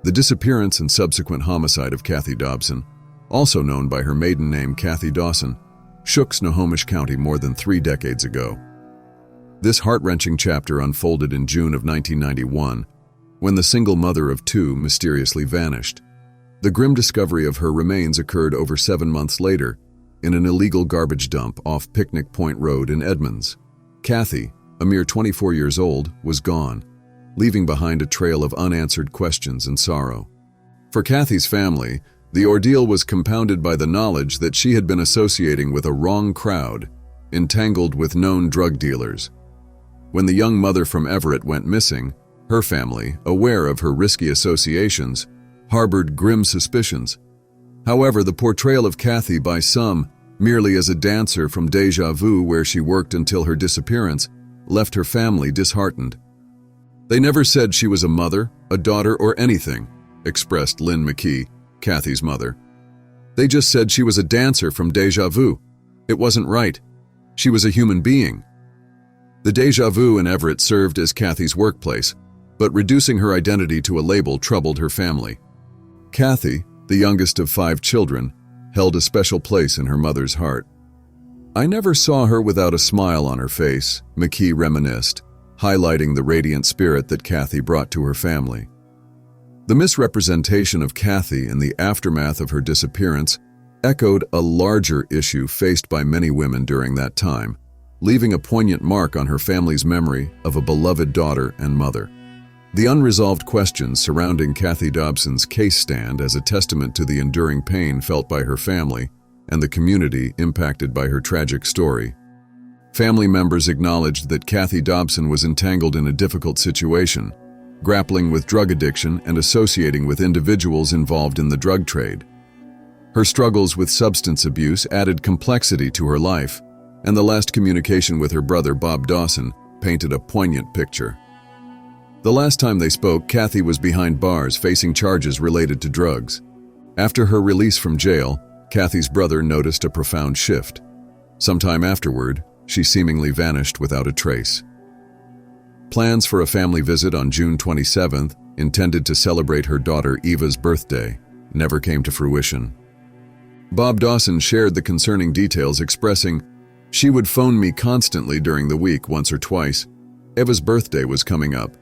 The disappearance and subsequent homicide of Kathy Dobson, also known by her maiden name Kathy Dawson, shook Snohomish County more than 3 decades ago. This heart-wrenching chapter unfolded in June of 1991, when the single mother of 2 mysteriously vanished. The grim discovery of her remains occurred over 7 months later in an illegal garbage dump off Piniic Point Road in Edmonds. Kathy, a mere 24 years old, was gone, leaving behind a trail of unanswered questions and sorrow. For Kathy's family, the ordeal was compounded by the knowledge that she had been associating with a wrong crowd, entangled with known drug dealers. When the young mother from Everett went missing, her family, aware of her risky associations, harbored grim suspicions. However, the portrayal of Kathy by some, merely as a dancer from déjà vu where she worked until her disappearance, left her family disheartened. "They never said she was a mother, a daughter, or anything," expressed Lynn McKee, Kathy's mother. "They just said she was a dancer from déjà vu. It wasn't right. She was a human being." The déjà vu in Everett served as Kathy's workplace, but reducing her identity to a label troubled her family. Kathy, the youngest of 5 children, held a special place in her mother's heart. "I never saw her without a smile on her face," McKee reminisced, highlighting the radiant spirit that Kathy brought to her family. The misrepresentation of Kathy in the aftermath of her disappearance echoed a larger issue faced by many women during that time, leaving a poignant mark on her family's memory of a beloved daughter and mother. The unresolved questions surrounding Kathy Dobson's case stand as a testament to the enduring pain felt by her family and the community impacted by her tragic story. Family members acknowledged that Kathy Dobson was entangled in a difficult situation, grappling with drug addiction and associating with individuals involved in the drug trade. Her struggles with substance abuse added complexity to her life, and the last communication with her brother Bob Dawson painted a poignant picture. The last time they spoke, Kathy was behind bars facing charges related to drugs. After her release from jail, Kathy's brother noticed a profound shift. Sometime afterward, she seemingly vanished without a trace. Plans for a family visit on June 27th, intended to celebrate her daughter Eva's birthday, never came to fruition. Bob Dawson shared the concerning details, expressing, "She would phone me constantly during the week, once or twice. Eva's birthday was coming up.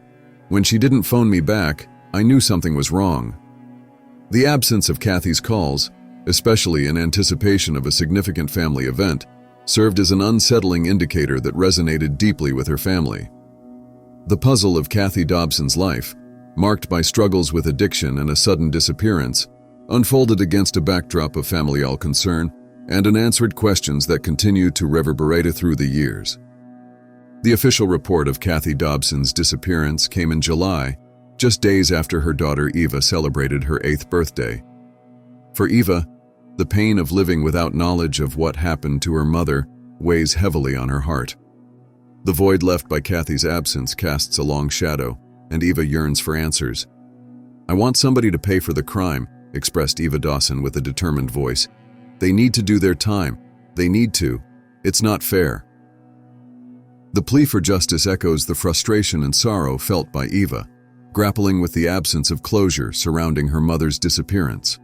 When she didn't phone me back, I knew something was wrong." The absence of Kathy's calls, especially in anticipation of a significant family event, served as an unsettling indicator that resonated deeply with her family. The puzzle of Kathy Dobson's life, marked by struggles with addiction and a sudden disappearance, unfolded against a backdrop of familial concern and unanswered questions that continued to reverberate through the years. The official report of Kathy Dobson's disappearance came in July, just days after her daughter Eva celebrated her 8th birthday. For Eva, the pain of living without knowledge of what happened to her mother weighs heavily on her heart. The void left by Kathy's absence casts a long shadow, and Eva yearns for answers. "I want somebody to pay for the crime," expressed Eva Dawson with a determined voice. "They need to do their time. They need to. It's not fair." The plea for justice echoes the frustration and sorrow felt by Eva, grappling with the absence of closure surrounding her mother's disappearance.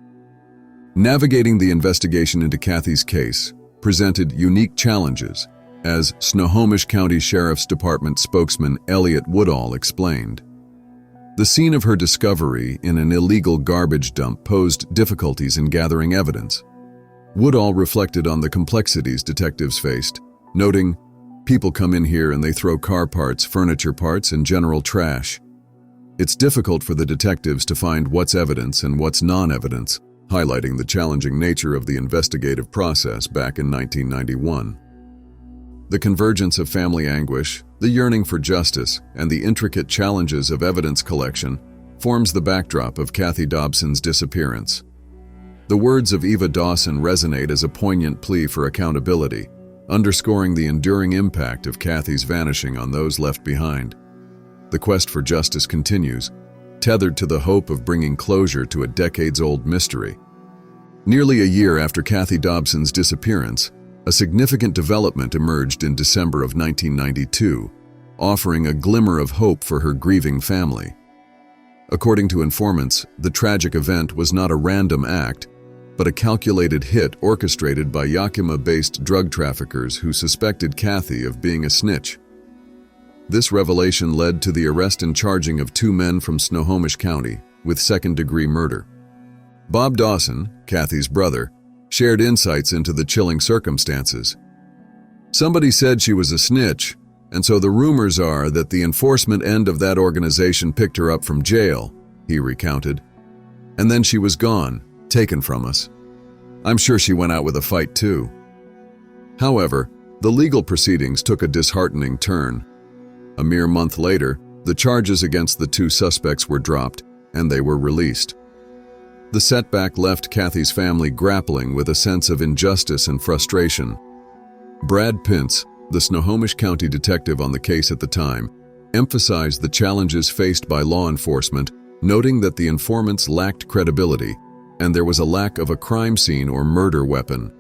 Navigating the investigation into Kathy's case presented unique challenges, as Snohomish County Sheriff's Department spokesman Elliot Woodall explained. The scene of her discovery in an illegal garbage dump posed difficulties in gathering evidence. Woodall reflected on the complexities detectives faced, noting, "People come in here and they throw car parts, furniture parts, and general trash. It's difficult for the detectives to find what's evidence and what's non-evidence," highlighting the challenging nature of the investigative process back in 1991. The convergence of family anguish, the yearning for justice, and the intricate challenges of evidence collection forms the backdrop of Kathy Dobson's disappearance. The words of Eva Dawson resonate as a poignant plea for accountability, underscoring the enduring impact of Kathy's vanishing on those left behind. The quest for justice continues, tethered to the hope of bringing closure to a decades-old mystery. Nearly a year after Kathy Dobson's disappearance, a significant development emerged in December of 1992, offering a glimmer of hope for her grieving family. According to informants, the tragic event was not a random act, but a calculated hit orchestrated by Yakima-based drug traffickers who suspected Kathy of being a snitch. This revelation led to the arrest and charging of 2 men from Snohomish County with second-degree murder. Bob Dawson, Kathy's brother, shared insights into the chilling circumstances. "Somebody said she was a snitch, and so the rumors are that the enforcement end of that organization picked her up from jail," he recounted. "And then she was gone, taken from us. I'm sure she went out with a fight too." However, the legal proceedings took a disheartening turn. A mere month later, the charges against the 2 suspects were dropped, and they were released. The setback left Kathy's family grappling with a sense of injustice and frustration. Brad Pintz, the Snohomish County detective on the case at the time, emphasized the challenges faced by law enforcement, noting that the informants lacked credibility and there was a lack of a crime scene or murder weapon.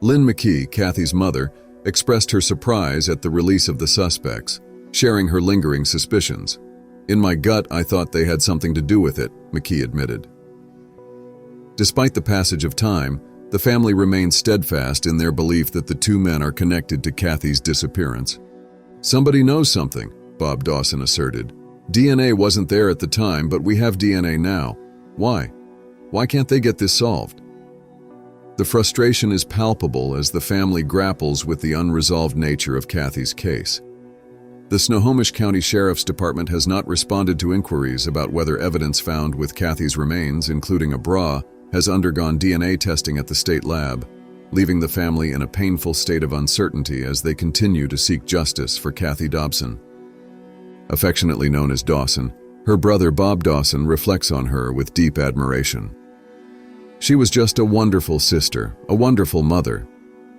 Lynn McKee, Kathy's mother, expressed her surprise at the release of the suspects, sharing her lingering suspicions. "In my gut, I thought they had something to do with it," McKee admitted. Despite the passage of time, the family remains steadfast in their belief that the 2 men are connected to Kathy's disappearance. "Somebody knows something," Bob Dawson asserted. "DNA wasn't there at the time, but we have DNA now. Why? Why can't they get this solved?" The frustration is palpable as the family grapples with the unresolved nature of Kathy's case. The Snohomish County Sheriff's Department has not responded to inquiries about whether evidence found with Kathy's remains, including a bra, has undergone DNA testing at the state lab, leaving the family in a painful state of uncertainty as they continue to seek justice for Kathy Dobson. Affectionately known as Dawson, her brother Bob Dawson reflects on her with deep admiration. "She was just a wonderful sister, a wonderful mother.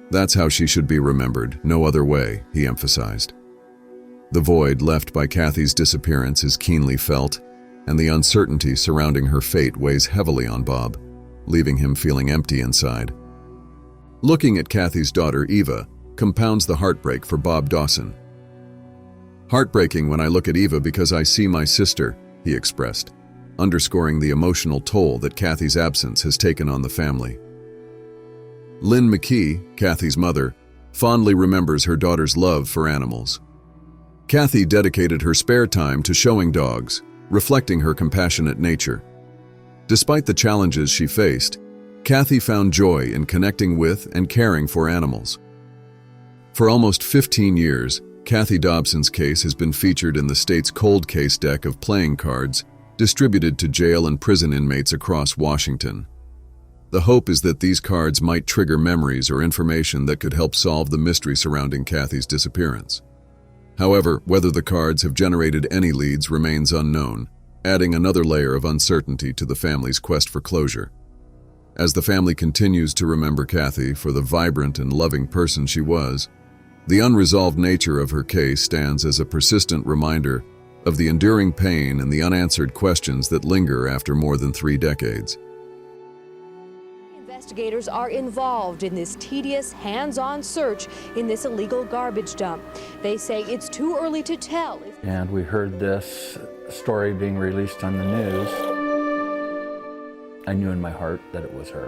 That's how she should be remembered, no other way," he emphasized. The void left by Kathy's disappearance is keenly felt, and the uncertainty surrounding her fate weighs heavily on Bob, leaving him feeling empty inside. Looking at Kathy's daughter Eva compounds the heartbreak for Bob Dawson. "Heartbreaking when I look at Eva because I see my sister," he expressed, underscoring the emotional toll that Kathy's absence has taken on the family. Lynn McKee, Kathy's mother, fondly remembers her daughter's love for animals. Kathy dedicated her spare time to showing dogs, reflecting her compassionate nature. Despite the challenges she faced, Kathy found joy in connecting with and caring for animals. For almost 15 years, Kathy Dobson's case has been featured in the state's cold case deck of playing cards distributed to jail and prison inmates across Washington. The hope is that these cards might trigger memories or information that could help solve the mystery surrounding Kathy's disappearance. However, whether the cards have generated any leads remains unknown, adding another layer of uncertainty to the family's quest for closure. As the family continues to remember Kathy for the vibrant and loving person she was, the unresolved nature of her case stands as a persistent reminder of the enduring pain and the unanswered questions that linger after more than 3 decades. Investigators are involved in this tedious, hands-on search in this illegal garbage dump. They say it's too early to tell. And we heard this story being released on the news. I knew in my heart that it was her.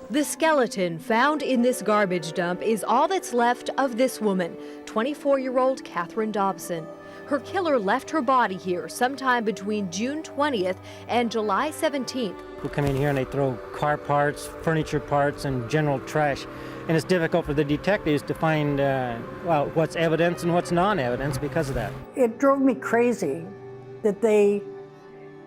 The skeleton found in this garbage dump is all that's left of this woman, 24-year-old Kathy Dobson. Her killer left her body here sometime between June 20th and July 17th. Who come in here and they throw car parts, furniture parts, and general trash. And it's difficult for the detectives to find what's evidence and what's non-evidence because of that. It drove me crazy that they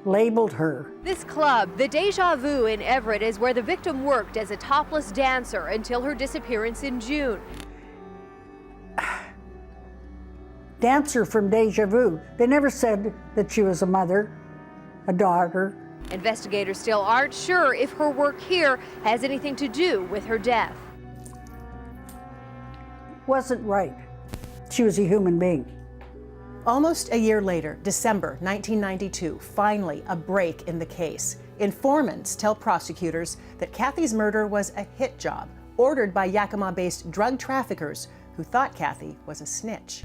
labeled her. This club, the Deja Vu in Everett, is where the victim worked as a topless dancer until her disappearance in June. Dancer from Deja Vu. They never said that she was a mother, a daughter. Investigators still aren't sure if her work here has anything to do with her death. Wasn't right. She was a human being. Almost a year later, December 1992, finally a break in the case. Informants tell prosecutors that Kathy's murder was a hit job ordered by Yakima-based drug traffickers who thought Kathy was a snitch.